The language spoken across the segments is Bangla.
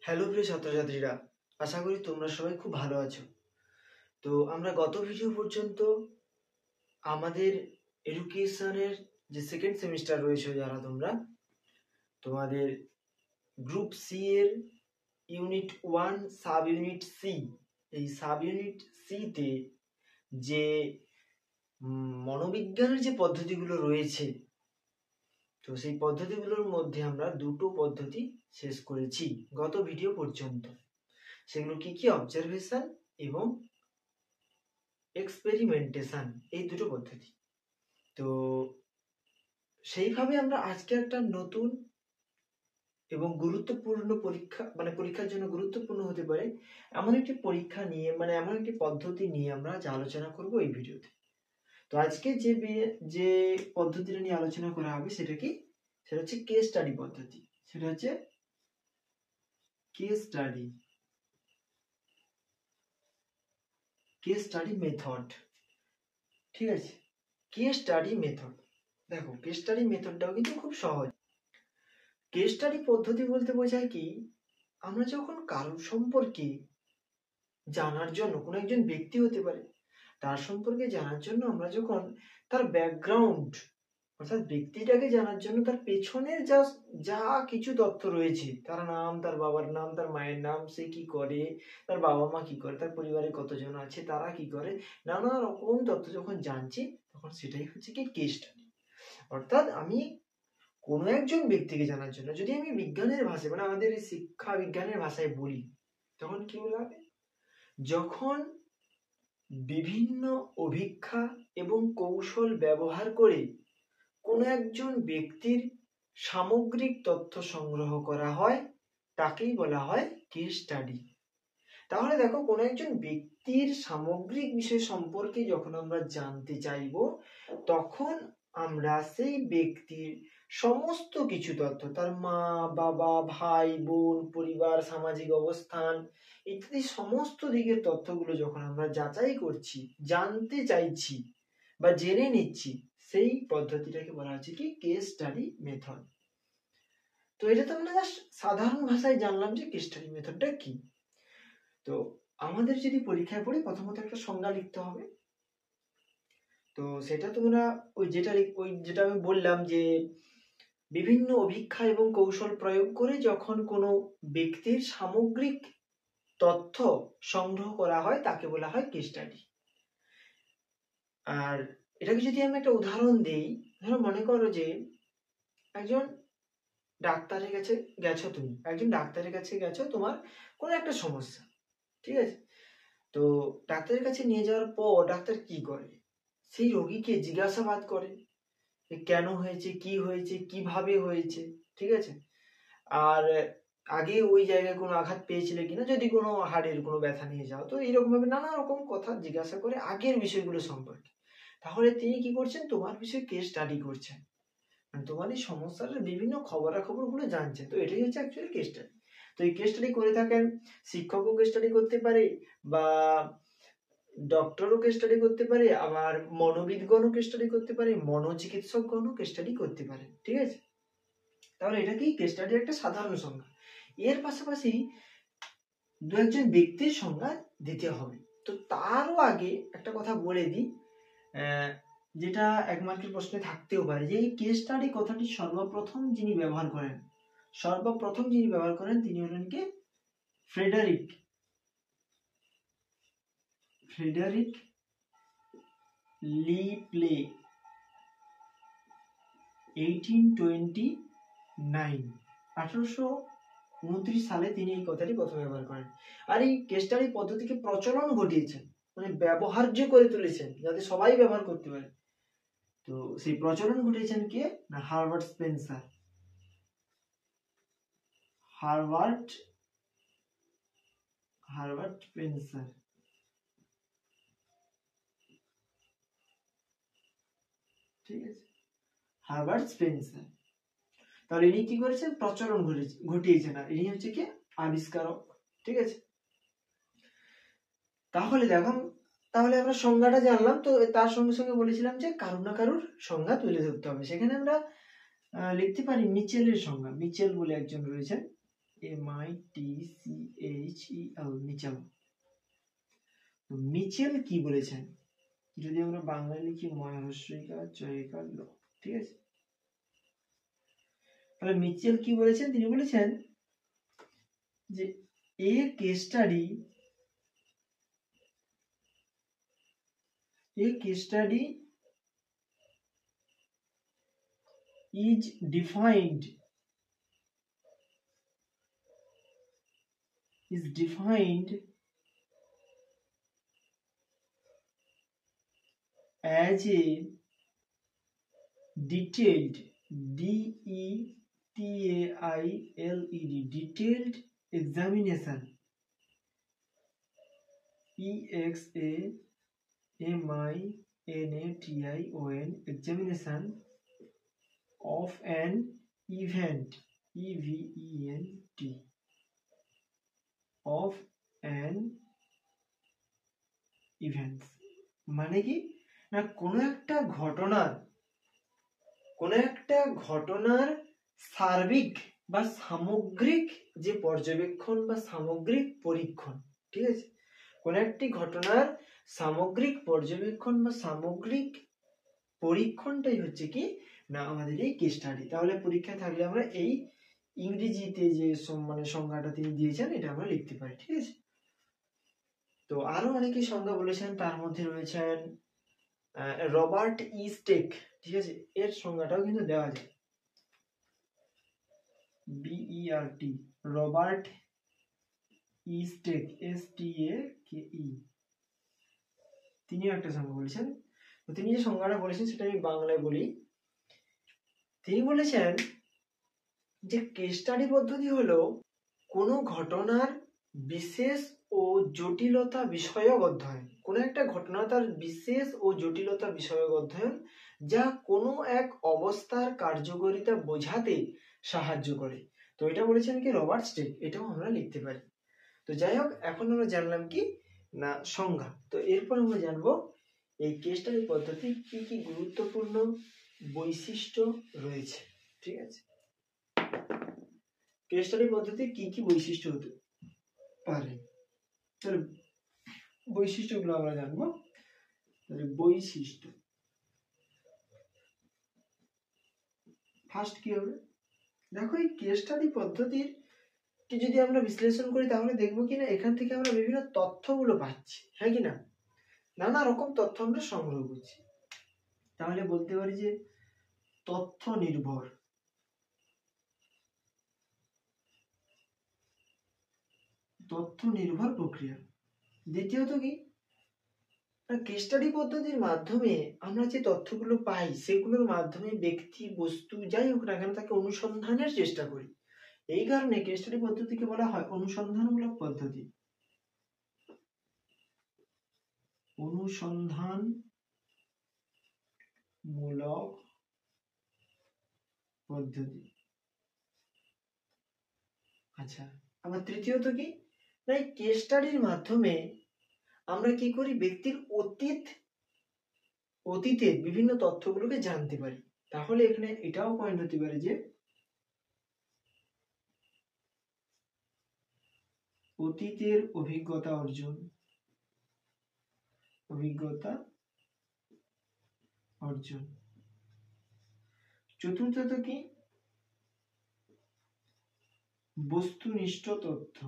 হ্যালো প্রিয় ছাত্রছাত্রীরা, আশা করি তোমরা সবাই খুব ভালো আছো। তো আমরা গত ভিডিও পর্যন্ত আমাদের এডুকেশনের যে সেকেন্ড সেমিস্টার রয়েছে, যারা তোমরা তোমাদের গ্রুপ সি এর ইউনিট 1 সাব ইউনিট সি, এই সাব ইউনিট সিতে যে মনোবিজ্ঞানের যে পদ্ধতিগুলো রয়েছে, তো সেই পদ্ধতিগুলোর মধ্যে আমরা দুটো পদ্ধতি শেষ করেছি গত ভিডিও পর্যন্ত। সেগুলো কি কি? অবজারভেশন এবং এক্সপেরিমেন্টেশন, এই দুটো পদ্ধতি। তো সেইভাবে আমরা আজকে একটা নতুন এবং গুরুত্বপূর্ণ পরীক্ষা, পরীক্ষার জন্য গুরুত্বপূর্ণ হতে পারে এমন একটি পরীক্ষা নিয়ে, এমন একটি পদ্ধতি নিয়ে আমরা যা আলোচনা করব এই ভিডিওতে। তো আজকে যে পদ্ধতিটা নিয়ে আলোচনা করা হবে সেটা কি? সেটা হচ্ছে কেস স্টাডি পদ্ধতি। সেটা হচ্ছে কেস স্টাডি মেথড। ঠিক আছে, কেস স্টাডি মেথড। দেখো, কেস স্টাডি মেথডটাও কিন্তু খুব সহজ। কেস স্টাডি পদ্ধতি বলতে বোঝায় কি, আমরা যখন কারোর সম্পর্কে জানার জন্য, কোনো একজন ব্যক্তি হতে পারে, তার সম্পর্কে জানার জন্য আমরা যখন তার ব্যাকগ্রাউন্ড, অর্থাৎ ব্যক্তিটাকে জানার জন্য তার পেছনের যা কিছু তথ্য রয়েছে, তার নাম, তার বাবার নাম, তার মায়ের নাম, সে কি করে, তার বাবা মা কি করে, তার পরিবারে কতজন আছে, তারা কি করে, নানা রকম তথ্য যখন জানছি, তখন সেটাই হচ্ছে কি কেস স্টাডি। অর্থাৎ আমি কোনো একজন ব্যক্তিকে জানার জন্য, যদি আমি বিজ্ঞানের ভাষায়, আমাদের শিক্ষা বিজ্ঞানের ভাষায় বলি, তখন কি বলবে? যখন বিভিন্ন অভিক্ষা এবং কৌশল ব্যবহার করে কোনো একজন ব্যক্তির সামগ্রিক তথ্য সংগ্রহ করা হয়, তাকেই বলা হয় কেস স্টাডি। তাহলে দেখো, কোনো একজন ব্যক্তির সামগ্রিক বিষয় সম্পর্কে যখন আমরা জানতে চাইব, তখন আমরা সেই ব্যক্তির সমস্ত কিছু তথ্য, তার মা, বাবা, ভাই, বোন, পরিবার, সামাজিক অবস্থান ইত্যাদি সমস্ত দিকের তথ্যগুলো যখন আমরা যাচাই করছি, জানতে চাইছি বা জেনে নিচ্ছি, সেই পদ্ধতিটাকে বলা হচ্ছে কি কেস স্টাডি মেথড। তো এটা তো আমরা সাধারণ ভাষায় জানলাম যে কেস স্টাডি মেথডটা কি। তো আমাদের যদি পরীক্ষায় পড়ি, প্রথমত একটা সংজ্ঞা লিখতে হবে। তো সেটা তোমরা যেটা আমি বললাম যে বিভিন্ন অভিক্ষা এবং কৌশল প্রয়োগ করে যখন কোনো ব্যক্তির সামগ্রিক তথ্য সংগ্রহ করা হয়, তাকে বলা হয় কেস স্টাডি। আর এটাকে যদি আমি একটা উদাহরণ দেই, ধরো মনে করো যে একজন ডাক্তারের কাছে গেছো, তোমার কোনো একটা সমস্যা, ঠিক আছে? তো ডাক্তারের কাছে নিয়ে যাওয়ার পর ডাক্তার কি করে? সেই রোগীকে জিজ্ঞাসাবাদ করে, কেন হয়েছে, কি হয়েছে, কিভাবে হয়েছে, ঠিক আছে? আর আগে ওই জায়গায় কোনো আঘাত পেয়েছিলে কিনা, যদি কোনো হাড়ের কোনো ব্যথা নিয়ে যাও, তো এইরকম ভাবে নানা রকম কথা জিজ্ঞাসা করে আগের বিষয়গুলো সম্পর্কে। তাহলে তিনি কি করছেন? তোমার বিষয়ে কেস স্টাডি করছেন, তোমার এই সমস্যাটার বিভিন্ন খবরাখবরগুলো জানছেন। তো এটাই হচ্ছে অ্যাকচুয়ালি কেস স্টাডি। তো এই কেস স্টাডি করে থাকেন শিক্ষকও কেস স্টাডি করতে পারে, বা ডক্টরও কেস স্টাডি করতে পারে, আবার মনোবিদগণও কেস স্টাডি করতে পারে, মনোচিকিৎসকগণও কেস স্টাডি করতে পারে, ঠিক আছে? তাহলে এটা কি কেস স্টাডির একটা সাধারণ সংজ্ঞা। এর পাশাপাশি দু একজন ব্যক্তির সংজ্ঞা দিতে হবে। তো তারও আগে একটা কথা বলে দিই, যেটা এক মার্কের প্রশ্নে থাকতেও পারে, যে এই কেস স্টাডি কথাটি সর্বপ্রথম যিনি ব্যবহার করেন তিনি হলেন কে? ফ্রেডারিক লিপ্লে, 1829 সালে তিনি এই কথাটি প্রথম ব্যবহার করেন। আর এই কেস স্টাডি পদ্ধতিকে প্রচলন ঘটিয়েছেন, ব্যবহার্য করে তুলেছেন, যাতে সবাই ব্যবহার করতে পারে। তো সেই প্রচলন ঘটিয়েছেন কে? না, হারবার্ট স্পেন্সার। ঠিক আছে, হারবার্ট স্পেন্সার। তাহলে ইনি কি করেছেন? প্রচলন ঘটিয়েছেন, আর ইনি হচ্ছে কি আবিষ্কারক, ঠিক আছে? তাহলে আমরা সংজ্ঞাটা জানলাম। তো তার সঙ্গে সঙ্গে বলেছিলাম যে কারুর না কারুর সংজ্ঞা তুলে ধরতে হবে। সেখানে আমরা লিখতে পারি মিচেলের সংজ্ঞা। মিচেল বলে একজন রয়েছেন, MITCHEL, মিচেল। মিচেল কি বলেছেন, যদি আমরা বাংলায় লিখি ময়হস্যিকার জয়কার ল, ঠিক আছে। তাহলে মিচেল কি বলেছেন, তিনি বলেছেন যে a case study is defined as a detailed detailed examination examination of an event of an event, মানে কি না, কোনো একটা ঘটনার সার্বিক বা সামগ্রিক যে পর্যবেক্ষণ বা সামগ্রিক পরীক্ষণ, ঠিক আছে। কোন একটি ঘটনার সামগ্রিক পর্যবেক্ষণ বা সামগ্রিক পরীক্ষণটাই হচ্ছে কি না আমাদের এই কেস স্টাডি। তাহলে পরীক্ষায় থাকলে আমরা এই ইংরেজিতে যে মানে সংজ্ঞাটা তিনি দিয়েছেন এটা আমরা লিখতে পারি, ঠিক আছে। তো আরো অনেকে সংজ্ঞা বলেছেন, তার মধ্যে রয়েছেন রবার্ট ই স্টেক, ঠিক আছে, এর সংজ্ঞাটাও কিন্তু দেওয়া যায়, BERT, Robert E stake, STAKE, তিনি একটা সংজ্ঞা বলেছেন। তো তিনি যে সংজ্ঞাটা বলেছেন সেটা আমি বাংলায় বলি। তিনি বলেছেন যে কেস স্টাডি পদ্ধতি হলো কোনো ঘটনার বিশেষ ও জটিলতা বিষয়ক অধ্যয়ন, কোনো একটা ঘটনা তার বিশেষ ও জটিলতা বিষয়ক অধ্যয়ন যা কোনো এক অবস্থার কার্যকারিতা বোঝাতে সাহায্য করে। তো এটা বলেছেন কি রবার্ট স্টেক, এটাও আমরা লিখতে পারি। তো যাই হোক, এখন আমরা জানলাম কি না সংজ্ঞা। তো এরপর আমরা জানবো এই কেস স্টাডি পদ্ধতি কি কি গুরুত্বপূর্ণ বৈশিষ্ট্য রয়েছে, ঠিক আছে। কেস স্টাডি পদ্ধতির কি কি বৈশিষ্ট্য হতে পারে, তাহলে বৈশিষ্ট্যগুলো আমরা জানবো। বৈশিষ্ট্য ফার্স্ট কি হবে, দেখো এই কেস স্টাডি পদ্ধতির কি যদি আমরা বিশ্লেষণ করি তাহলে দেখবো কিনা এখান থেকে আমরা বিভিন্ন তথ্যগুলো পাচ্ছি, হ্যাঁ কি না, নানা রকম তথ্য আমরা সংগ্রহ করছি। তাহলে বলতে পারি যে তথ্য নির্ভর প্রক্রিয়া। দ্বিতীয়ত কি, কেস স্টাডি পদ্ধতির মাধ্যমে আমরা যে তথ্যগুলো পাই সেগুলোর মাধ্যমে ব্যক্তি বস্তু যাই হোক না কেন তাকে অনুসন্ধানের চেষ্টা করি। এই কারণে কেস স্টাডি পদ্ধতিকে বলা হয় অনুসন্ধানমূলক পদ্ধতি। অনুসন্ধানমূলক পদ্ধতি। আচ্ছা, আবার তৃতীয়ত কি, না কেস স্টাডির মাধ্যমে আমরা কি করি, ব্যক্তির অতীতের বিভিন্ন তথ্যগুলোকে জানতে পারি। তাহলে এখানে এটাও পয়েন্ট হতে পারে যে অতীতের অভিজ্ঞতা অর্জন। চতুর্থত কি, বস্তুনিষ্ঠ তথ্য।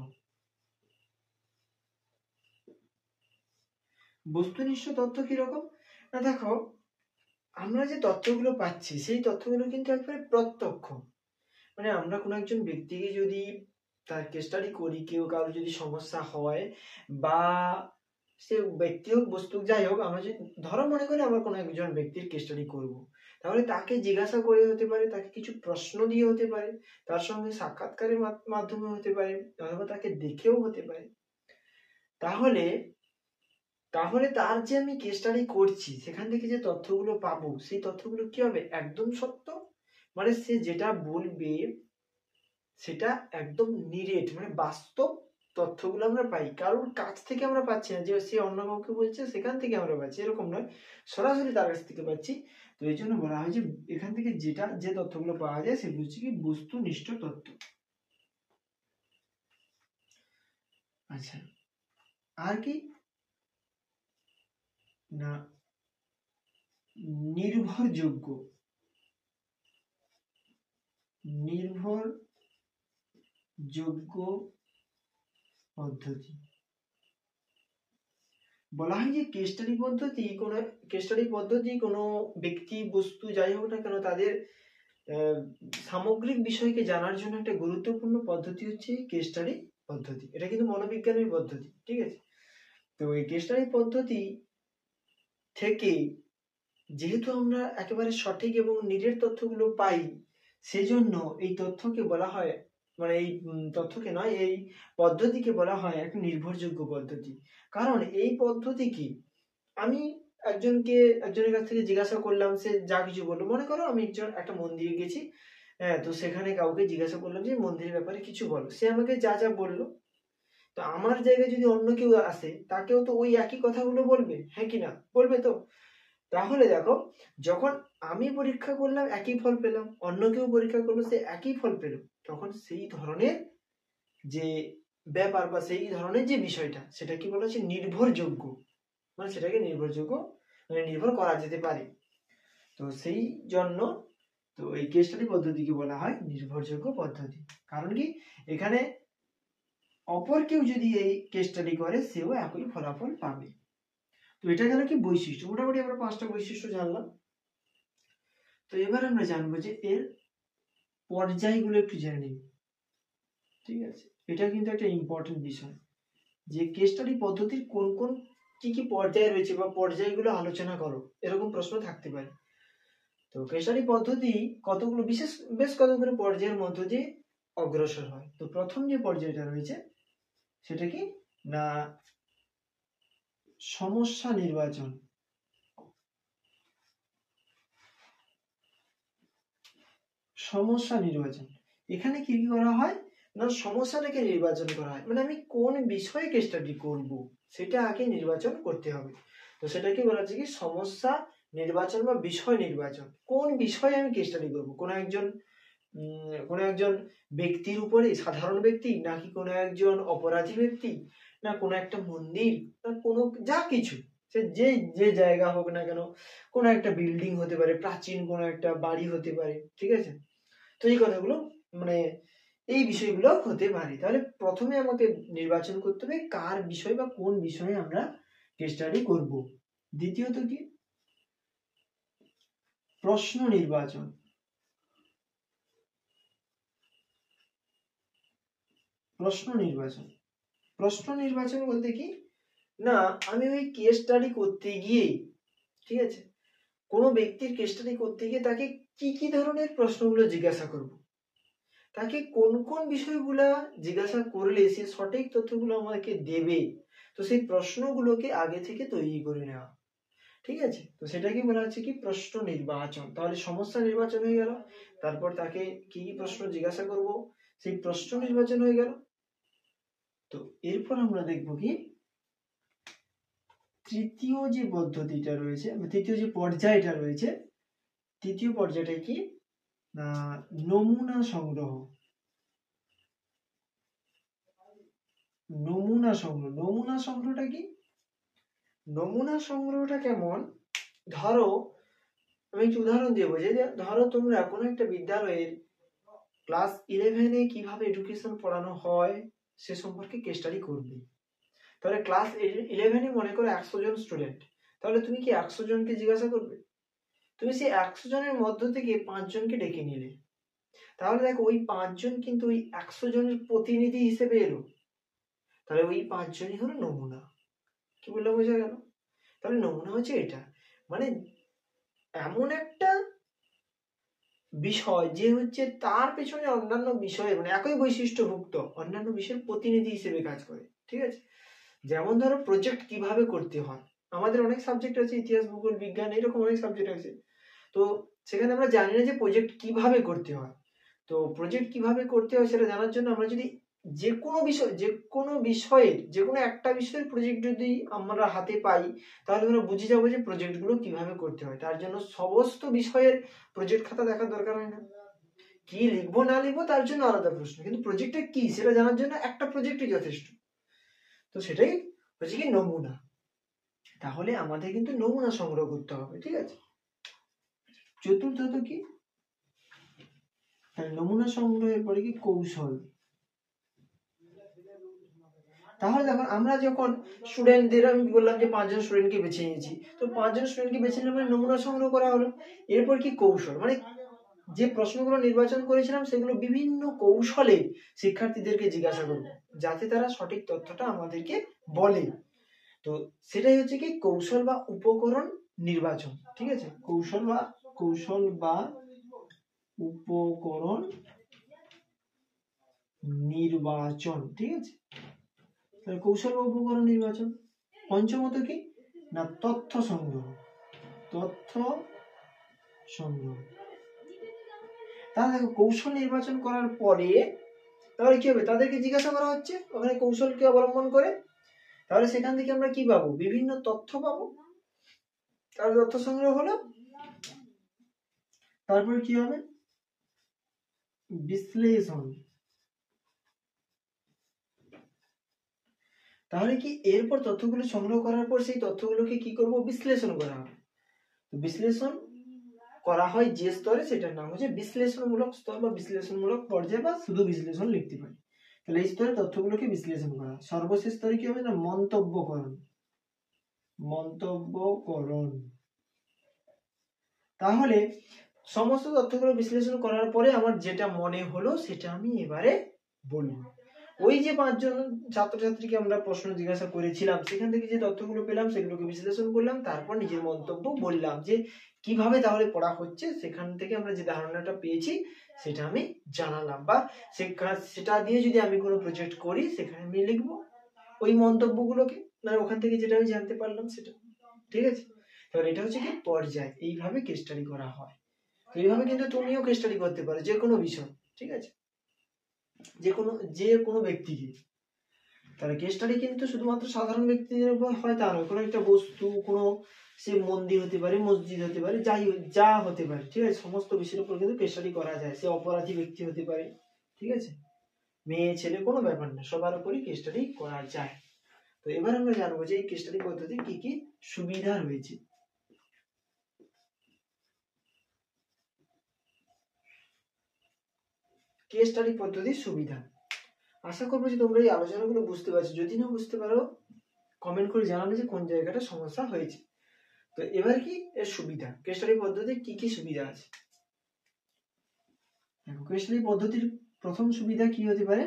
বস্তুনিষ্ঠ তথ্য কিরকম না, দেখো আমরা যে তথ্যগুলো পাচ্ছি সেই তথ্যগুলো কিন্তু একবারে প্রত্যক্ষ, মানে আমরা কোনো একজন ব্যক্তিকে যদি তার কেস স্টাডি করি, কারো যদি সমস্যা হয় বা সে ব্যক্তি হোক বস্তু যাই হোক, আমরা যদি ধরো মনে করি আমরা কোনো একজন ব্যক্তির কেস স্টাডি করবো, তাহলে তাকে জিজ্ঞাসা করে হতে পারে, তাকে কিছু প্রশ্ন দিয়ে হতে পারে, তার সঙ্গে সাক্ষাৎকারের মাধ্যমে হতে পারে, অথবা তাকে দেখেও হতে পারে। তাহলে তার যে আমি কেস স্টাডি করছি সেখান থেকে যে তথ্যগুলো পাবো সেই তথ্যগুলো কি হবে, একদম সত্য, মানে সে যেটা বলবে সেটা একদম নিরেট, মানে বাস্তব তথ্যগুলো আমরা পাই, কারোর কাছ থেকে আমরা পাচ্ছি না যে সে অন্য কাউকে বলছে সেখান থেকে আমরা পাচ্ছি, এরকম নয়, সরাসরি তার কাছ থেকে পাচ্ছি। তো এই জন্য বলা হয় যে এখান থেকে যে তথ্যগুলো পাওয়া যায় সেগুলো হচ্ছে কি বস্তুনিষ্ঠ তথ্য। আচ্ছা, আর কি না নির্ভরযোগ্য পদ্ধতি। বলা হয় যে কেস স্টাডি পদ্ধতি কোনো ব্যক্তি বস্তু যাই হোক না কেন তাদের সামগ্রিক বিষয়কে জানার জন্য একটা গুরুত্বপূর্ণ পদ্ধতি হচ্ছে কেস স্টাডি পদ্ধতি। এটা কিন্তু মনোবিজ্ঞানের পদ্ধতি, ঠিক আছে। তো এই কেস স্টাডি পদ্ধতি থেকে যেহেতু আমরা একেবারে সঠিক এবং নিরেট তথ্যগুলো পাই, সেজন্য এই তথ্যকে বলা হয়, মানে এই তথ্যকে নয়, এই পদ্ধতিকে বলা হয় একটা নির্ভরযোগ্য পদ্ধতি। কারণ এই পদ্ধতি কি, আমি একজনের কাছ থেকে জিজ্ঞাসা করলাম, সে যা কিছু বললো, মনে করো আমি একটা মন্দিরে গেছি, হ্যাঁ, তো সেখানে কাউকে জিজ্ঞাসা করলাম যে মন্দিরের ব্যাপারে কিছু বলো, সে আমাকে যা যা বললো, তো আমার জায়গায় যদি অন্য কেউ আসে তাকেও তো ওই একই কথাগুলো বলবে, হ্যাঁ কি না, বলবে তো। তাহলে দেখো, যখন আমি পরীক্ষা করলাম একই ফল পেলাম, অন্য কেউ পরীক্ষা করলো সে একই ফল পেল, তখন সেই ধরনের যে ব্যাপার বা সেই ধরনের যে বিষয়টা, সেটা কি বলা হচ্ছে নির্ভরযোগ্য, মানে সেটাকে নির্ভরযোগ্য, মানে নির্ভর করা যেতে পারে। তো সেই জন্য তো এই কেস স্টাডি পদ্ধতিকে বলা হয় নির্ভরযোগ্য পদ্ধতি। কারণ কি, এখানে অপর কেউ যদি এই কেস স্টাডি করে সেও একই ফলাফল পাবে। তো এটা গেল কি বৈশিষ্ট্য, মোটামুটি আমরা 5টা বৈশিষ্ট্য জানলাম। তো এবার আমরা জানবো যে এর পর্যায়গুলো একটু জেনে নিই, ঠিক আছে। এটা কিন্তু একটা ইম্পর্টেন্ট বিষয় যে কেস স্টাডি পদ্ধতির কোন কোন কি কি পর্যায় রয়েছে বা পর্যায়গুলো আলোচনা করো, এরকম প্রশ্ন থাকতে পারে। তো কেস স্টাডি পদ্ধতি বেশ কতগুলো পর্যায়ের মধ্য দিয়ে অগ্রসর হয়। তো প্রথম যে পর্যায়টা রয়েছে সেটা কি না সমস্যা নির্বাচন। এখানে কি কি করা হয় না সমস্যাটাকে নির্বাচন করা হয়, মানে আমি কোন বিষয়ে কেস স্টাডি করব সেটা আগে নির্বাচন করতে হবে। তো সেটাকে বলা হচ্ছে কি সমস্যা নির্বাচন বা বিষয় নির্বাচন। কোন বিষয়ে আমি কেস স্টাডি করবো, কোনো একজন ব্যক্তির উপরে, সাধারণ ব্যক্তি, নাকি কোনো একজন অপরাধী ব্যক্তি, না কোনো একটা মন্দির, না কোনো যা কিছু, সে যে জায়গা হোক না কেন, কোনো একটা বিল্ডিং হতে পারে, প্রাচীন কোনো একটা বাড়ি হতে পারে, ঠিক আছে। তো এই কথাগুলো মানে এই বিষয়গুলো হতে পারে। তাহলে প্রথমে আমাকে নির্বাচন করতে হবে কার বিষয় বা কোন বিষয়ে আমরা কেস স্টাডি করব। দ্বিতীয়ত কি প্রশ্ন নির্বাচন। প্রশ্ন নির্বাচন বলতে কি না আমি ওই কেস স্টাডি করতে গিয়ে, ঠিক আছে, কোনো ব্যক্তির কেস স্টাডি করতে গিয়ে তাকে কি কি ধরনের প্রশ্নগুলো জিজ্ঞাসা করব, তাকে কোন কোন বিষয়গুলা জিজ্ঞাসা করলে সে সঠিক তথ্যগুলো আমাকে দেবে, তো সেই প্রশ্নগুলোকে আগে থেকে তৈরি করে নেওয়া, ঠিক আছে। তো সেটাকে বলা হচ্ছে কি প্রশ্ন নির্বাচন। তাহলে সমস্যা নির্বাচন হয়ে গেল, তারপর তাকে কি কি প্রশ্ন জিজ্ঞাসা করব, সেই প্রশ্ন নির্বাচন হয়ে গেল। তো এরপর আমরা দেখব কি তৃতীয় যে পদ্ধতিটা রয়েছে, তৃতীয় যে পর্যায়টা রয়েছে, তৃতীয় পর্যায়টা কি না নমুনা সংগ্রহ। নমুনা সংগ্রহটা কি, নমুনা সংগ্রহটা কেমন, ধরো আমি একটু উদাহরণ দিয়ে বোঝাই। ধরো তোমরা কোনো একটা বিদ্যালয়ের ক্লাস 11-এ কিভাবে এডুকেশন পড়ানো হয় সে সম্পর্কে কেস স্টাডি করবে। তাহলে ক্লাস 11-এ মনে করো 100 জন স্টুডেন্ট, তাহলে তুমি কি 100 জনকে জিজ্ঞাসা করবে? তুমি সেই 100 জনের মধ্য থেকে 5 জনকে ডেকে নিলে, তাহলে দেখো ওই 5 জন কিন্তু ওই 100 জনের প্রতিনিধি হিসেবে এলো, তাহলে ওই 5 জনই হলো নমুনা। কি বললে বোঝা গেল? তাহলে নমুনা হচ্ছে এটা, মানে এমন একটা বিষয় যে হচ্ছে তার পেছনে অন্যান্য বিষয়ে, মানে একই বৈশিষ্ট্যভুক্ত অন্যান্য বিষয়ের প্রতিনিধি হিসেবে কাজ করে, ঠিক আছে। যেমন ধরো প্রজেক্ট কিভাবে করতে হয়, আমাদের অনেক সাবজেক্ট আছে, ইতিহাস, ভূগোল, বিজ্ঞান, এরকম অনেক সাবজেক্ট আছে। তো সেখানে আমরা জানি না যে প্রজেক্ট কিভাবে করতে হয়। তো প্রজেক্ট কিভাবে করতে হয় সেটা জানার জন্য আমরা যদি যে কোনো একটা বিষয়ের প্রজেক্ট যদি আমরা হাতে পাই, তাহলে আমরা বুঝে যাবো যে প্রজেক্টগুলো কিভাবে করতে হয়। তার জন্য সমস্ত বিষয়ের প্রজেক্ট খাতা দেখার দরকার হয় না, কি লিখবো না লিখবো তার জন্য আলাদা প্রশ্ন, কিন্তু প্রজেক্টটা কি সেটা জানার জন্য একটা প্রজেক্টই যথেষ্ট। তো সেটাই হচ্ছে কি নমুনা। তাহলে আমাদের কিন্তু নমুনা সংগ্রহ করতে হবে, ঠিক আছে। চতুর্থত কি, নমুনা সংগ্রহের পরে কি কৌশল। তাহলে দেখো আমরা যখন স্টুডেন্টদের, আমি বললাম যে 5 জন স্টুডেন্টকে বেছে নিয়েছি, তো 5 জন স্টুডেন্টকে বেছে নিলে মানে নমুনা সংগ্রহ করা হলো। এরপর কি কৌশল, মানে যে প্রশ্নগুলো নির্বাচন করেছিলাম সেগুলো বিভিন্ন কৌশলে শিক্ষার্থীদেরকে জিজ্ঞাসা করবো যাতে তারা সঠিক তথ্যটা আমাদেরকে বলে। তো সেটাই হচ্ছে কি কৌশল বা উপকরণ নির্বাচন, ঠিক আছে। কৌশল বা উপকরণ নির্বাচন, ঠিক আছে। তাহলে কৌশল বা উপকরণ নির্বাচন। পঞ্চমত কি না তথ্য সংগ্রহ। তাহলে দেখো কৌশল নির্বাচন করার পরে তাহলে কি হবে, তাদেরকে জিজ্ঞাসা করা হচ্ছে ওখানে কৌশলকে অবলম্বন করে, তাহলে সেখান থেকে আমরা কি পাবো, বিভিন্ন তথ্য পাবো। তাহলে তথ্য সংগ্রহ হলো, তারপর কি হবে বিশ্লেষণ। তাহলে কি এরপর তথ্যগুলো সংগ্রহ করার পর সেই তথ্যগুলোকে কি করব, বিশ্লেষণ করা হবে। বিশ্লেষণ করা হয় যে স্তরে, সেটার নাম হচ্ছে বিশ্লেষণমূলক স্তর বা বিশ্লেষণমূলক পর্যায়ে, বা শুধু বিশ্লেষণ লিখতে পারি। তাহলে এই স্তরে তথ্যগুলোকে বিশ্লেষণ করা। সর্বশেষ স্তরে কি হবে না মন্তব্যকরণ। তাহলে সমস্ত তথ্যগুলো বিশ্লেষণ করার পরে আমার যেটা মনে হলো সেটা আমি এবারে বলবো। ওই যে 5 জন ছাত্রছাত্রীকে আমরা প্রশ্ন জিজ্ঞাসা করেছিলাম সেখান থেকে যে তথ্যগুলো পেলাম সেগুলোকে বিশ্লেষণ করলাম, তারপর নিজের মন্তব্য বললাম যে কিভাবে তাহলে পড়া হচ্ছে, সেখান থেকে আমরা যে ধারণাটা পেয়েছি সেটা আমি জানালাম, বা সেটা দিয়ে যদি আমি কোনো প্রজেক্ট করি সেখানে আমি লিখবো ওই মন্তব্যগুলোকে, না ওখান থেকে যেটা আমি জানতে পারলাম সেটা, ঠিক আছে। তাহলে এটা হচ্ছে কি পর্যায়, এইভাবে কেস স্টাডি করা হয়। এইভাবে কিন্তু তুমিও কেস স্টাডি করতে পারো যে কোনো বিষয়, ঠিক আছে, যে কোনো ব্যক্তিকে। তাহলে কেস স্টাডি কিন্তু শুধুমাত্র সাধারণ ব্যক্তিদের উপর হয় তা নয়, কোনো একটা বস্তু, কোনো সে মন্দির হতে পারে, মসজিদ হতে পারে, যা হতে পারে, ঠিক আছে, সমস্ত বিষয়ের উপর কিন্তু কেস স্টাডি করা যায়। সে অপরাধী ব্যক্তি হতে পারে, ঠিক আছে, মেয়ে ছেলে কোনো ব্যাপার না, সবার উপরই কেস স্টাডি করা যায়। তো এবার আমরা জানবো যে এই কেস স্টাডি পদ্ধতির কি কি সুবিধা রয়েছে। কেস স্টাডি পদ্ধতির সুবিধা। আশা করবো যে তোমরা এই আলোচনাগুলো বুঝতে পারছো, যদি না বুঝতে পারো কমেন্ট করে জানাবে যে কোন জায়গাটা সমস্যা হয়েছে। তো এবার কি এর সুবিধা, কেস স্টাডি পদ্ধতির কি কি সুবিধা আছে। দেখো কেস স্টাডি পদ্ধতির প্রথম সুবিধা কি হতে পারে,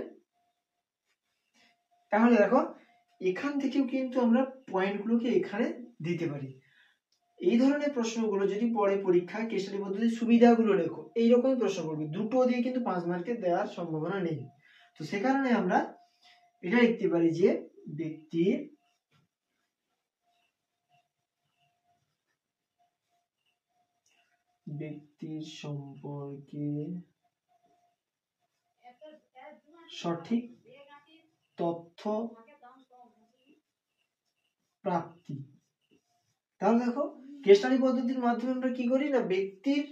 তাহলে দেখো এখান থেকেও কিন্তু আমরা পয়েন্টগুলোকে এখানে দিতে পারি। এই ধরনের প্রশ্নগুলো যদি পরে পরীক্ষায় কেস স্টাডি পদ্ধতির সুবিধাগুলো লেখো, এইরকমই প্রশ্ন করবে, দুটো দিয়ে কিন্তু 5 মার্কের দেওয়ার সম্ভাবনা নেই। তো সে কারণে আমরা এটা লিখতে পারি যে ব্যক্তির সম্পর্কে সঠিক তথ্য প্রাপ্তি। তাহলে দেখো কেস স্টাডি পদ্ধতির মাধ্যমে আমরা কি করি না, ব্যক্তির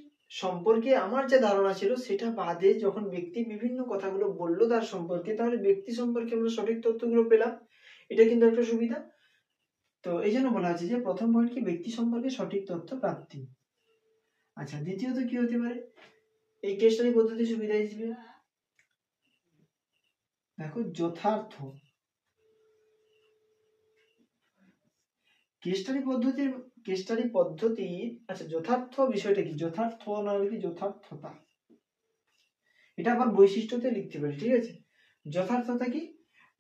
সম্পর্কে আমার যে ধারণা ছিল সেটা বাদে যখন ব্যক্তি বিভিন্ন কথাগুলো বললো তার সম্পর্কে, তাহলে ব্যক্তি সম্পর্কে আমরা সঠিক তথ্যগুলো পেলাম, এটা কিন্তু একটা সুবিধা। তো এই জন্য বলা আছে যে প্রথম পয়েন্ট কি ব্যক্তি সম্পর্কে সঠিক তথ্য প্রাপ্তি। আচ্ছা দ্বিতীয়ত কি হতে পারে এই কেস স্টাডি পদ্ধতির সুবিধা হিসেবে, দেখো যথার্থ। কেস স্টাডি পদ্ধতি আচ্ছা যথার্থ বিষয়টা কি, যথার্থ না কি যথার্থতা, এটা আবার বৈশিষ্ট্যতে লিখতে পারি, ঠিক আছে। যথার্থতা কি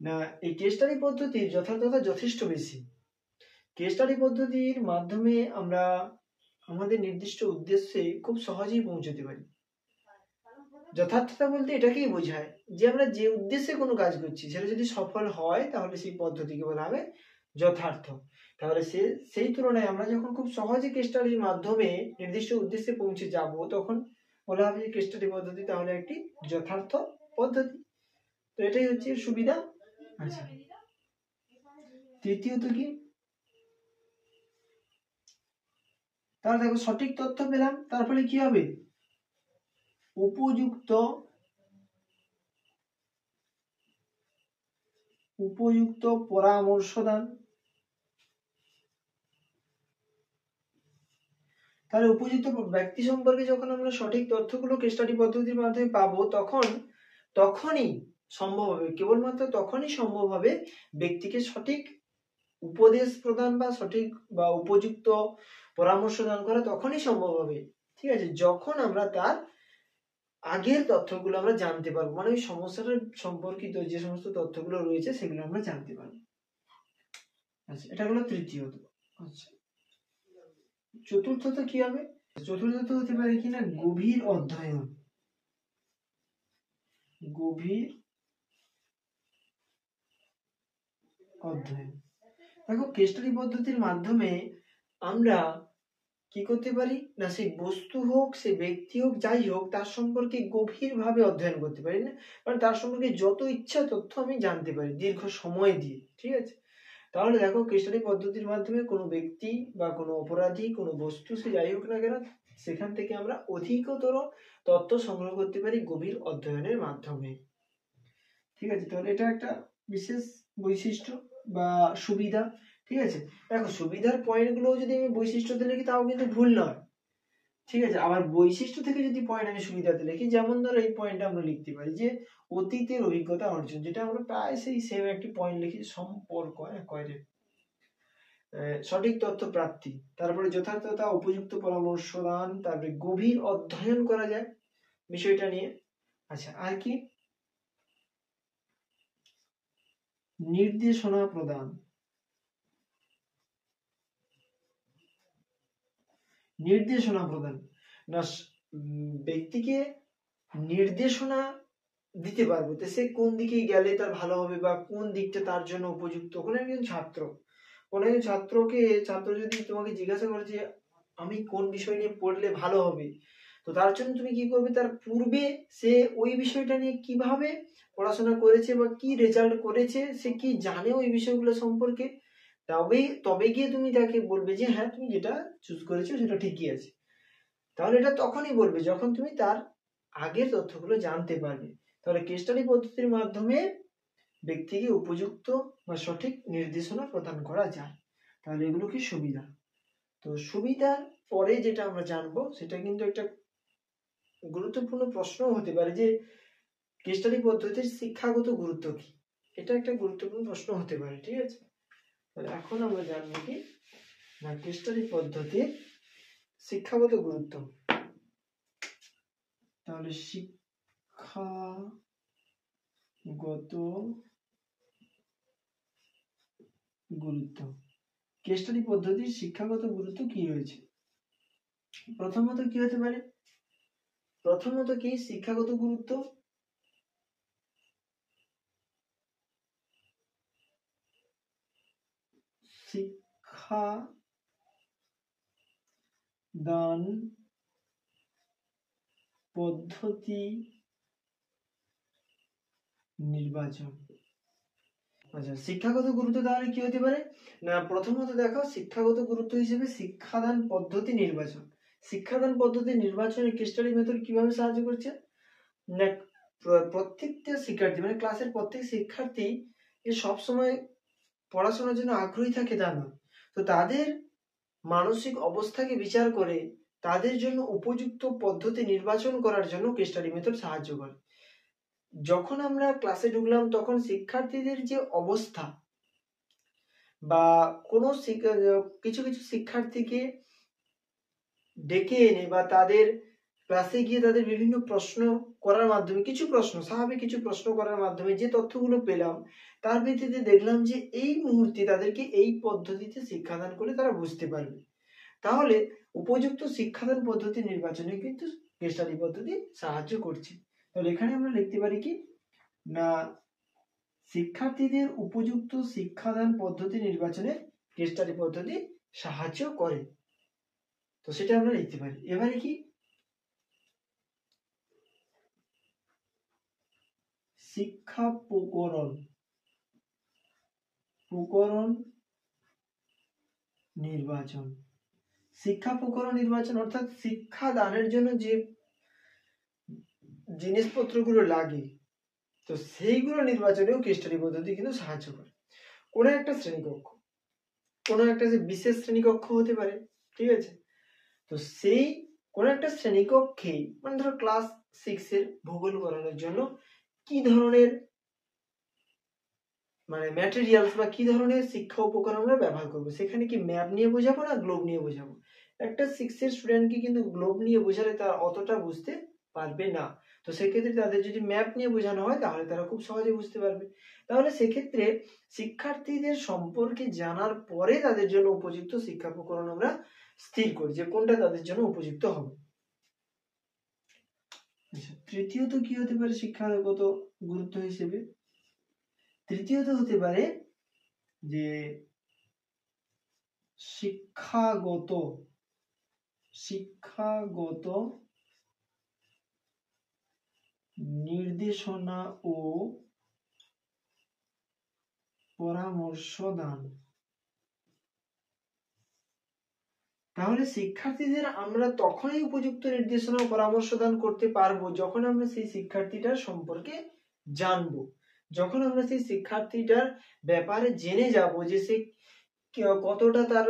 না, এই কেস স্টাডি পদ্ধতির যথার্থতা যথেষ্ট বেশি। কেস স্টাডি পদ্ধতির মাধ্যমে আমরা আমাদের নির্দিষ্ট উদ্দেশ্যে খুব সহজেই পৌঁছতে পারি। যথার্থতা বলতে এটাকেই বোঝায় যে আমরা যে উদ্দেশ্যে কোনো কাজ করছি সেটা যদি সফল হয় তাহলে সেই পদ্ধতিকে বলা হবে যথার্থ। তাহলে সেই তুলনায় আমরা যখন খুব সহজে কেস স্টাডির মাধ্যমে নির্দিষ্ট উদ্দেশ্যে পৌঁছে যাব তখন বলা হবে যে কেস স্টাডি পদ্ধতি তাহলে একটি যথার্থ পদ্ধতি। তো এটাই হচ্ছে সুবিধা। আচ্ছা তৃতীয়ত কি, তাহলে দেখো সঠিক তথ্য পেলাম, তারপরে কি হবে উপযুক্ত উপযুক্ত পরামর্শ দান। তাহলে উপযুক্ত ব্যক্তি সম্পর্কে যখন আমরা সঠিক তথ্যগুলো কেস স্টাডি পদ্ধতির মাধ্যমে পাবো তখনই সম্ভব হবে, কেবলমাত্র তখনই সম্ভব হবে ব্যক্তিকে সঠিক উপদেশ প্রদান বা সঠিক বা উপযুক্ত পরামর্শ দান করা তখনই সম্ভব হবে, ঠিক আছে, যখন আমরা তার আগের তথ্যগুলো আমরা জানতে পারবো, মানে ওই সমস্যাটার সম্পর্কিত যে সমস্ত তথ্যগুলো রয়েছে সেগুলো আমরা জানতে পারবো। আচ্ছা, এটা হলো তৃতীয়ত। আচ্ছা, চতুর্থত কি হবে? চতুর্থত হতে পারে কিনা গভীর অধ্যয়ন। গভীর অধ্যয়ন। দেখো, কেস স্টাডি পদ্ধতির মাধ্যমে আমরা কি করতে পারি না, সেই বস্তু হোক, সে ব্যক্তি হোক, যাই হোক, তার সম্পর্কে গভীরভাবে অধ্যয়ন করতে পারি না, মানে তার সম্পর্কে যত ইচ্ছা তথ্য আমি জানতে পারি দীর্ঘ সময় দিয়ে, ঠিক আছে। তাহলে দেখো, কেস স্টাডি পদ্ধতির মাধ্যমে কোনো ব্যক্তি বা কোনো অপরাধী, কোনো বস্তু, সে যাই হোক না কেন, সেখান থেকে আমরা অধিকতর তথ্য সংগ্রহ করতে পারি গভীর অধ্যয়নের মাধ্যমে, ঠিক আছে। তাহলে এটা একটা বিশেষ বৈশিষ্ট্য বা সুবিধা, ঠিক আছে। দেখো, সুবিধার পয়েন্টগুলো যদি আমি বৈশিষ্ট্যতে লিখি তাও কিন্তু ভুল নয়, ঠিক আছে। আবার বৈশিষ্ট্য থেকে যদি পয়েন্ট আমি সুবিধাতে লিখি, যেমন ধরো এই পয়েন্টটা আমরা লিখতে পারি যে অতীতের অভিজ্ঞতা অর্জন, যেটা আমরা প্রায় সেই সেম একটি পয়েন্ট লিখি, সম্পর্ক সঠিক তথ্য প্রাপ্তি, তারপরে যথাযথতা, উপযুক্ত পরামর্শ দান, তারপরে গভীর অধ্যয়ন করা যায় বিষয়টা নিয়ে। আচ্ছা, আর কি? নির্দেশনা প্রদান। নির্দেশনা প্রদান না, ব্যক্তিকে নির্দেশনা দিতে পারবো তো সে কোন দিকে গেলে তার ভালো হবে বা কোন দিকটা তার জন্য উপযুক্ত। কোনো একজন ছাত্র যদি তোমাকে জিজ্ঞাসা করে যে আমি কোন বিষয় নিয়ে পড়লে ভালো হবে, তো তার জন্য তুমি কি করবে, তার পূর্বে সে ওই বিষয়টা নিয়ে কিভাবে পড়াশোনা করেছে বা কি রেজাল্ট করেছে, সে কি জানে ওই বিষয়গুলো সম্পর্কে, তবে গিয়ে তুমি তাকে বলবে যে হ্যাঁ, তুমি যেটা চুজ করেছো সেটা ঠিকই আছে। তাহলে এটা তখনই বলবে যখন তুমি তার আগের তথ্যগুলো জানতে পারবে। তাহলে কেস স্টাডি পদ্ধতির মাধ্যমে ব্যক্তিকে উপযুক্ত বা সঠিক নির্দেশনা প্রদান করা যায়। তাহলে এগুলো কি সুবিধা। তো সুবিধার পরে যেটা আমরা জানবো সেটা কিন্তু একটা গুরুত্বপূর্ণ প্রশ্ন হতে পারে যে কেস স্টাডি পদ্ধতির শিক্ষাগত গুরুত্ব কি। এটা একটা গুরুত্বপূর্ণ প্রশ্ন হতে পারে, ঠিক আছে। তাহলে এখন আমরা জানবো কি না, কেস স্টাডি পদ্ধতির শিক্ষাগত গুরুত্ব। তাহলে শিক্ষাগত গুরুত্ব, কেস স্টাডি পদ্ধতির শিক্ষাগত গুরুত্ব কি রয়েছে? প্রথমত কি হতে পারে? প্রথমত কি শিক্ষাগত গুরুত্ব? শিক্ষা দান পদ্ধতি নির্বাচন। আচ্ছা, শিক্ষাগত গুরুত্ব তাহলে কি হতে পারে না, প্রথমত দেখো, শিক্ষাগত গুরুত্ব হিসেবে শিক্ষাদান পদ্ধতি নির্বাচন। শিক্ষাদান পদ্ধতি নির্বাচনে কেস স্টাডি মেথড কিভাবে সাহায্য করছে না, প্রত্যেকটা শিক্ষার্থী, মানে ক্লাসের প্রত্যেক শিক্ষার্থী যে সবসময় পড়াশোনার জন্য আগ্রহী থাকে তা নয়, তো তাদের মানসিক অবস্থাকে বিচার করে তাদের জন্য উপযুক্ত পদ্ধতি নির্বাচন করার জন্য কেস স্টাডি মেথড সাহায্য করে। যখন আমরা ক্লাসে ঢুকলাম তখন শিক্ষার্থীদের যে অবস্থা বা কোনো কিছু কিছু শিক্ষার্থীকে ডেকে এনে বা তাদের ক্লাসে গিয়ে তাদের বিভিন্ন প্রশ্ন করার মাধ্যমে, স্বাভাবিক কিছু প্রশ্ন করার মাধ্যমে যে তথ্যগুলো পেলাম, তার ভিত্তিতে দেখলাম যে এই মুহূর্তে তাদেরকে এই পদ্ধতিতে শিক্ষাদান করে তারা বুঝতে পারবে। তাহলে উপযুক্ত শিক্ষাদান পদ্ধতি নির্বাচনে কিন্তু কেস স্টাডি পদ্ধতি সাহায্য করছে। তাহলে এখানে আমরা লিখতে পারি কি না, শিক্ষার্থীদের উপযুক্ত শিক্ষাদান পদ্ধতি নির্বাচনে কেস স্টাডি পদ্ধতি সাহায্য করে। তো সেটা আমরা লিখতে পারি। এবারে কি শিক্ষা প্রকরণ নির্বাচন। শিক্ষা প্রকরণ নির্বাচন অর্থাৎ শিক্ষা দানের জন্য যে জিনিসপত্রগুলো লাগে তো সেইগুলো নির্বাচনেও কেস স্টাডি পদ্ধতি কিন্তু সাহায্য করে। কোনো একটা শ্রেণীকক্ষ, কোনো একটা যে বিশেষ শ্রেণীকক্ষ হতে পারে, ঠিক আছে, তো সেই কোনো একটা শ্রেণীকক্ষে মানে ধরো ক্লাস 6 ভূগোল করানোর জন্য কি ধরনের মানে ম্যাটেরিয়ালস বা কি ধরনের শিক্ষা উপকরণ আমরা ব্যবহার করবো, সেখানে কি ম্যাপ নিয়ে বোঝাবো না গ্লোব নিয়ে বোঝাবো? একটা 6 স্টুডেন্টকে কিন্তু গ্লোব নিয়ে বোঝালে তার অতটা বুঝতে পারবে না। তো সেক্ষেত্রে তাদের যদি ম্যাপ নিয়ে বোঝানো হয় তাহলে তারা খুব সহজে বুঝতে পারবে। তাহলে সেক্ষেত্রে শিক্ষার্থীদের সম্পর্কে জানার পরে তাদের জন্য উপযুক্ত শিক্ষা উপকরণ আমরা স্থির করি যে কোনটা তাদের জন্য উপযুক্ত হবে। তৃতীয়ত কি হতে পারে শিক্ষাগত গুরুত্ব হিসেবে? তৃতীয়ত হতে পারে যে শিক্ষাগত নির্দেশনা ও পরামর্শ দান। তাহলে শিক্ষার্থীদের আমরা তখনই উপযুক্ত নির্দেশনা ও পরামর্শ দান করতে পারবো যখন আমরা সেই শিক্ষার্থীটার সম্পর্কে জানবো, যখন আমরা সেই শিক্ষার্থীটার ব্যাপারে জেনে যাব যে সে কতটা তার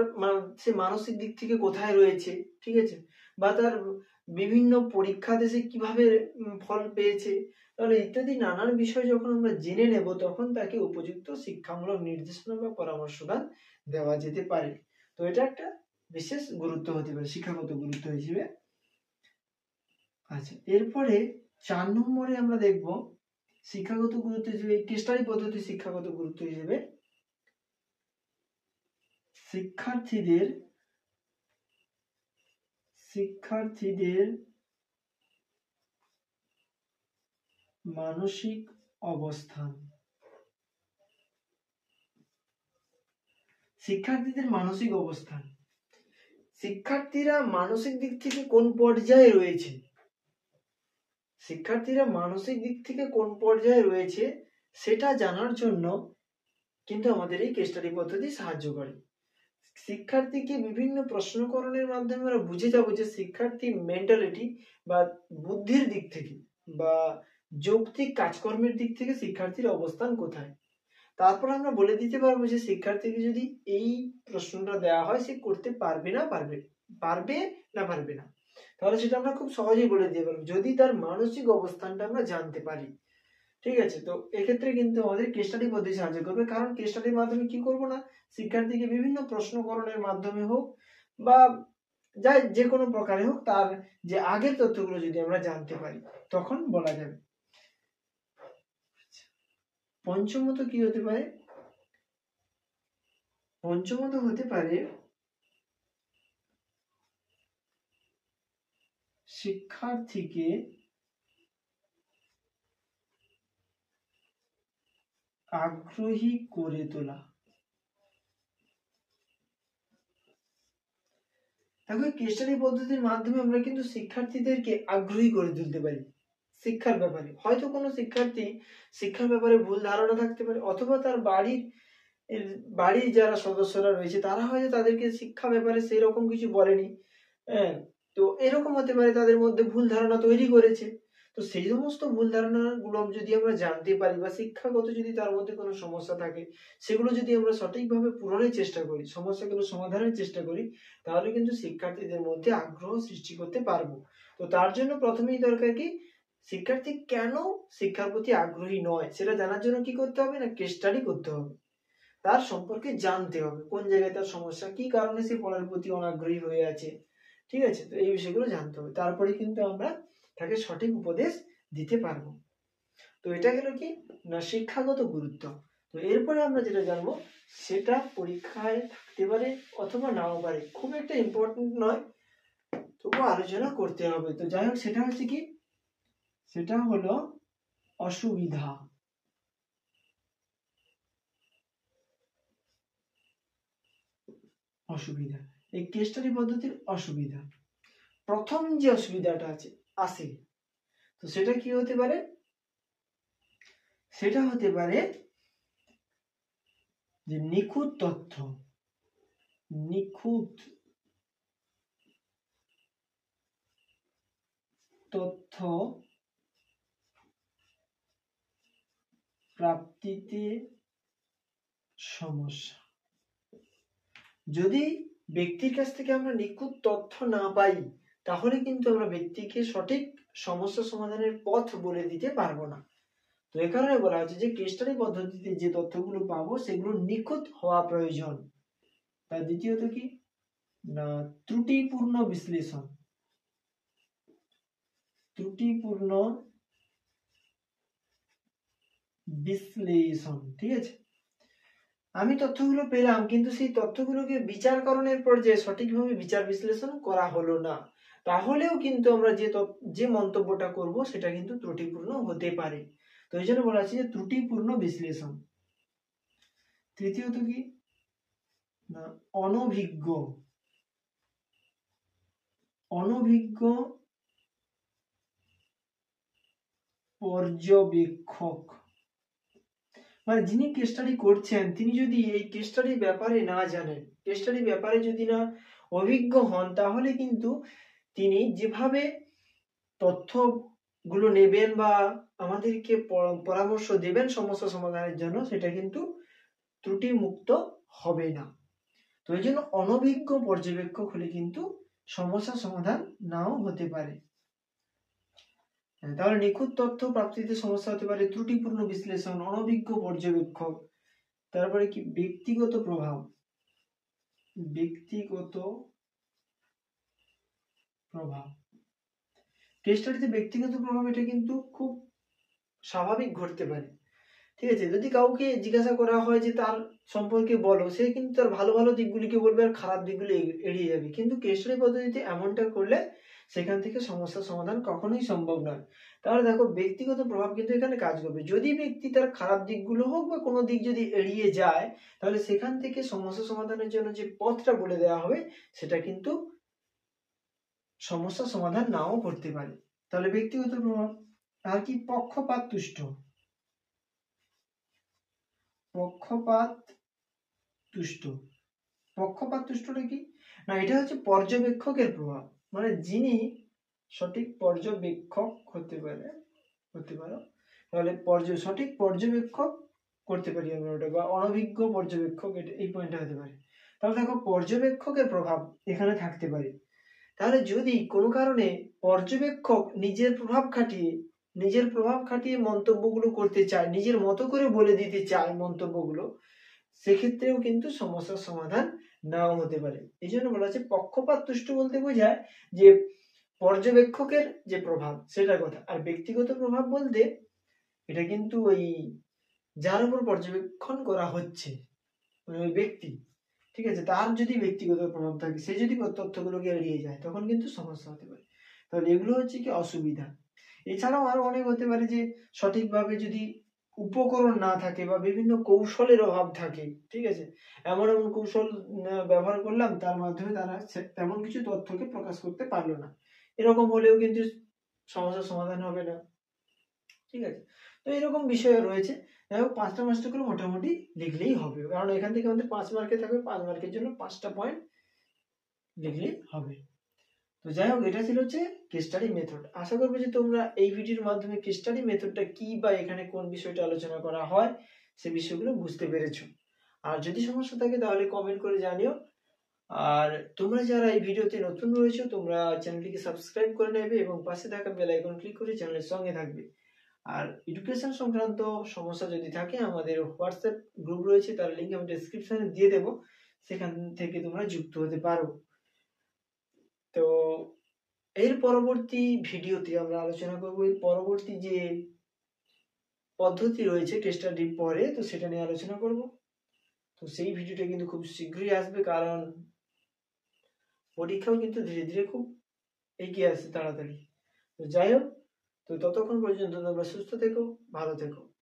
সে মানসিক দিক থেকে কোথায় রয়েছে, ঠিক আছে, বা তার বিভিন্ন পরীক্ষাতে সে কিভাবে ফল পেয়েছে, তাহলে ইত্যাদি নানান বিষয় যখন আমরা জেনে নেব তখন তাকে উপযুক্ত শিক্ষামূলক নির্দেশনা বা পরামর্শদান দেওয়া যেতে পারে। তো এটা একটা বিশেষ গুরুত্ব হতে পারে শিক্ষাগত গুরুত্ব হিসেবে। আচ্ছা, এরপরে 4 নম্বরে আমরা দেখব শিক্ষাগত গুরুত্ব হিসেবে কেস স্টাডি পদ্ধতি শিক্ষাগত গুরুত্ব হিসেবে শিক্ষার্থীদের মানসিক অবস্থান। শিক্ষার্থীদের মানসিক অবস্থান, শিক্ষার্থীরা মানসিক দিক থেকে কোন পর্যায়ে রয়েছে, শিক্ষার্থীরা মানসিক দিক থেকে কোন পর্যায়ে রয়েছে সেটা জানার জন্য কিন্তু আমাদের এই কেস স্টাডি পদ্ধতি সাহায্য করে। শিক্ষার্থীকে বিভিন্ন প্রশ্নকরণের মাধ্যমে আমরা বুঝে যাব যে শিক্ষার্থী মেন্টালিটি বা বুদ্ধির দিক থেকে বা যৌক্তিক কাজকর্মের দিক থেকে শিক্ষার্থীর অবস্থান কোথায়। তারপর আমরা বলে দিতে পারবো যে শিক্ষার্থীকে যদি এই প্রশ্নটা দেওয়া হয় সে করতে পারবে না পারবে না, তাহলে সেটা আমরা খুব সহজেই বলে দিতে পারবো যদি তার মানসিক অবস্থানটা আমরা জানতে পারি। ঠিক আছে, তো এক্ষেত্রে কিন্তু আমাদের কেস স্টাডি পদ্ধতি সাহায্য করবে, কারণ কেস স্টাডির মাধ্যমে কি করব না, শিক্ষার্থীকে বিভিন্ন প্রশ্নকরণের মাধ্যমে হোক বা যাই যে কোনো প্রকারে হোক তার যে আগের তথ্যগুলো যদি আমরা জানতে পারি তখন বলা যাবে। পঞ্চমত কি হতে পারে? পঞ্চমত হতে পারে শিক্ষার্থীকে আগ্রহী করে তোলা। দেখো কেস স্টাডি পদ্ধতির মাধ্যমে আমরা কিন্তু শিক্ষার্থীদেরকে আগ্রহী করে তুলতে পারি শিক্ষার ব্যাপারে। হয়তো কোনো শিক্ষার্থী শিক্ষার ব্যাপারে ভুল ধারণা থাকতে পারে, অথবা তার বাড়ির যারা সদস্যরা রয়েছে তারা হয়তো তাদেরকে শিক্ষা ব্যাপারে সেই রকম কিছু বলেনি, হ্যাঁ, তো এরকম হতে পারে তাদের মধ্যে ভুল ধারণা তৈরি করেছে। তো সেই সমস্ত ভুল ধারণাগুলো যদি আমরা জানতে পারি বা শিক্ষাগত যদি তার মধ্যে কোনো সমস্যা থাকে সেগুলো যদি আমরা সঠিকভাবে পূরণের চেষ্টা করি, সমস্যাগুলো সমাধানের চেষ্টা করি, তাহলে কিন্তু শিক্ষার্থীদের মধ্যে আগ্রহ সৃষ্টি করতে পারবো। তো তার জন্য প্রথমেই দরকার কি, শিক্ষার্থী কেন শিক্ষার প্রতি আগ্রহী নয় সেটা জানার জন্য কি করতে হবে না, কেস স্টাডি করতে হবে, তার সম্পর্কে জানতে হবে কোন জায়গায় তার সমস্যা, কি কারণে সে পড়ার প্রতি অনাগ্রহী হয়ে আছে। ঠিক আছে, তো এই বিষয়গুলো জানতে হবে, তারপরে কিন্তু আমরা তাকে সঠিক উপদেশ দিতে পারবো। তো এটা গেল কি না শিক্ষাগত গুরুত্ব। তো এরপরে আমরা যেটা জানবো সেটা পরীক্ষায় থাকতে পারে অথবা নাও পারে, খুব একটা ইম্পর্টেন্ট নয়, তবু আলোচনা করতে হবে। তো যাই হোক, সেটা হচ্ছে কি, সেটা হলো অসুবিধা। অসুবিধা, এই কেস স্টাডি পদ্ধতির অসুবিধা, প্রথম যে অসুবিধাটা আসে তো সেটা কি হতে পারে, সেটা হতে পারে যে নিখুঁত তথ্য প্রাপ্তিতে সমস্যা। যদি ব্যক্তির কাছ থেকে আমরা নিখুঁত তথ্য না পাই তাহলে কিন্তু আমরা ব্যক্তিকে সঠিক সমস্যা সমাধানের পথ বলে দিতে পারবো না। তো এ কারণে বলা হচ্ছে যে কেস স্টাডি পদ্ধতিতে যে তথ্যগুলো পাবো সেগুলো নিখুঁত হওয়া প্রয়োজন। তার দ্বিতীয়ত কি না ত্রুটিপূর্ণ বিশ্লেষণ। ত্রুটিপূর্ণ বিশ্লেষণ, ঠিক আছে। আমি তথ্যগুলো পেলাম কিন্তু সেই তথ্যগুলোকে বিচারকরণের পর্যায়ে সঠিকভাবে বিচার বিশ্লেষণ করা হলো না, তাহলেও কিন্তু আমরা যে মন্তব্যটা করব সেটা কিন্তু ত্রুটিপূর্ণ হতে পারে। তো এই জন্য বলা আছে যে ত্রুটিপূর্ণ বিশ্লেষণ। তৃতীয়ত কি না অনভিজ্ঞ পর্যবেক্ষক। মানে যিনি কেস স্টাডি করছেন তিনি যদি এই কেস স্টাডির ব্যাপারে না জানেন, কেস স্টাডির ব্যাপারে যদি না অভিজ্ঞ হন, তাহলে কিন্তু তিনি যেভাবে তথ্যগুলো নেবেন বা আমাদেরকে পরামর্শ দেবেন সমস্যা সমাধানের জন্য, সেটা কিন্তু ত্রুটি মুক্ত হবে না। তো এই জন্য অনভিজ্ঞ পর্যবেক্ষক হলে কিন্তু সমস্যা সমাধান নাও হতে পারে। তাহলে নিখুঁত তথ্য প্রাপ্তিতে সমস্যা হতে পারে ত্রুটিপূর্ণ বিশ্লেষণ, অনভিজ্ঞ পর্যবেক্ষক। তারপরে কি ব্যক্তিগত প্রভাব। কেস স্টাডিতে ব্যক্তিগত প্রভাব এটা কিন্তু খুব স্বাভাবিক ঘটতে পারে, ঠিক আছে। যদি কাউকে জিজ্ঞাসা করা হয় যে তার সম্পর্কে বলো, সে কিন্তু তার ভালো ভালো দিকগুলিকে বলবে আর খারাপ দিকগুলি এড়িয়ে যাবে। কিন্তু কেস স্টাডি পদ্ধতিতে এমনটা করলে সেখান থেকে সমস্যার সমাধান কখনোই সম্ভব নয়। তাহলে দেখো ব্যক্তিগত প্রভাব কিন্তু এখানে কাজ করবে। যদি ব্যক্তি তার খারাপ দিকগুলো হোক বা কোনো দিক যদি এড়িয়ে যায়, তাহলে সেখান থেকে সমস্যা সমাধানের জন্য যে পথটা বলে দেওয়া হবে সেটা কিন্তু সমস্যা সমাধান নাও করতে পারে। তাহলে ব্যক্তিগত প্রভাব। আর কি পক্ষপাত তুষ্ট। পক্ষপাত তুষ্টটা কি না, এটা হচ্ছে পর্যবেক্ষকের প্রভাব। মানে যিনি সঠিক পর্যবেক্ষক হতে পারে, তাহলে সঠিক পর্যবেক্ষক করতে পারি আমরা ওটা, বা অনভিজ্ঞ পর্যবেক্ষক, এই পয়েন্টটা হতে পারে। তাহলে দেখো পর্যবেক্ষকের প্রভাব এখানে থাকতে পারে। তাহলে যদি কোনো কারণে পর্যবেক্ষক নিজের প্রভাব খাটিয়ে মন্তব্যগুলো করতে চায়, নিজের মতো করে বলে দিতে চায় মন্তব্যগুলো, সেক্ষেত্রেও কিন্তু সমস্যার সমাধান নাও হতে পারে। এই জন্য বলা হচ্ছে পক্ষপাত তুষ্ট বলতে বোঝায় যে পর্যবেক্ষকের যে প্রভাব সেটার কথা। আর ব্যক্তিগত প্রভাব বলতে এটা কিন্তু ওই যার উপর পর্যবেক্ষণ করা হচ্ছে, মানে ওই ব্যক্তি, ঠিক আছে, তার যদি ব্যক্তিগত প্রভাব থাকে, সে যদি তথ্যগুলোকে এড়িয়ে যায়, তখন কিন্তু সমস্যা হতে পারে। তাহলে এগুলো হচ্ছে কি অসুবিধা। এছাড়াও আরো অনেক হতে পারে যে সঠিকভাবে যদি উপকরণ না থাকে বা বিভিন্ন কৌশলের অভাব থাকে, ঠিক আছে, এমন কৌশল ব্যবহার করলাম তার মাধ্যমে তারা তেমন কিছু তথ্যকে প্রকাশ করতে পারলো না, এরকম হলেও কিন্তু সমস্যার সমাধান হবে না, ঠিক আছে। তো এরকম বিষয় রয়েছে। যাই হোক 5টা করে মোটামুটি লিখলেই হবে, কারণ এখান থেকে আমাদের 5 মার্কে থাকবে, 5 মার্কের জন্য 5টা পয়েন্ট লিখলেই হবে। তো যাই হোক এটা ছিল হচ্ছে কেস স্টাডি মেথড। আশা করবো যে তোমরা এই ভিডিওর মাধ্যমে কেস স্টাডি মেথডটা কি বা এখানে কোন বিষয়টা আলোচনা করা হয় সে বিষয়গুলো বুঝতে পেরেছো। আর যদি সমস্যা থাকে তাহলে কমেন্ট করে জানিও। আর তোমরা যারা এই ভিডিওতে নতুন রয়েছো তোমরা চ্যানেলটিকে সাবস্ক্রাইব করে নেবে এবং পাশে থাকা বেল আইকন ক্লিক করে চ্যানেলের সঙ্গে থাকবে। আর এডুকেশন সংক্রান্ত সমস্যা যদি থাকে আমাদের হোয়াটসঅ্যাপ গ্রুপ রয়েছে, তার লিঙ্ক আমি ডেসক্রিপশনে দিয়ে দেবো, সেখান থেকে তোমরা যুক্ত হতে পারো। তো এর পরবর্তী ভিডিওতে আমরা আলোচনা করব এর পরবর্তী যে পদ্ধতি রয়েছে কেস স্টাডির পরে, তো সেটা নিয়ে আলোচনা করব। তো সেই ভিডিওটা কিন্তু খুব শীঘ্রই আসবে, কারণ পরীক্ষাও কিন্তু ধীরে ধীরে খুব এগিয়ে আসছে তাড়াতাড়ি। তো যাই হোক, তো ততক্ষণ পর্যন্ত তোমরা সুস্থ থেকো, ভালো থেকো।